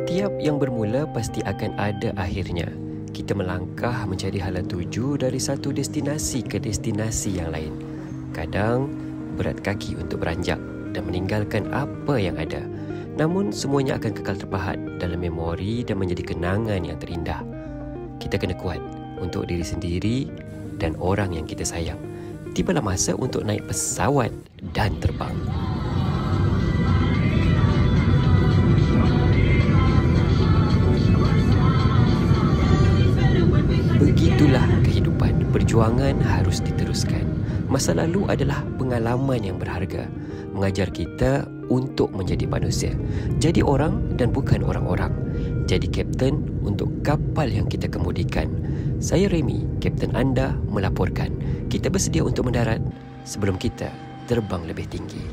Setiap yang bermula pasti akan ada akhirnya. Kita melangkah mencari hala tuju dari satu destinasi ke destinasi yang lain. Kadang berat kaki untuk beranjak dan meninggalkan apa yang ada. Namun semuanya akan kekal terpahat dalam memori dan menjadi kenangan yang terindah. Kita kena kuat untuk diri sendiri dan orang yang kita sayang. Tibalah masa untuk naik pesawat dan terbang. Begitulah kehidupan. Perjuangan harus diteruskan. Masa lalu adalah pengalaman yang berharga, mengajar kita untuk menjadi manusia. Jadi orang dan bukan orang-orang. Jadi kapten untuk kapal yang kita kemudikan. Saya Remy, kapten anda melaporkan. Kita bersedia untuk mendarat sebelum kita terbang lebih tinggi.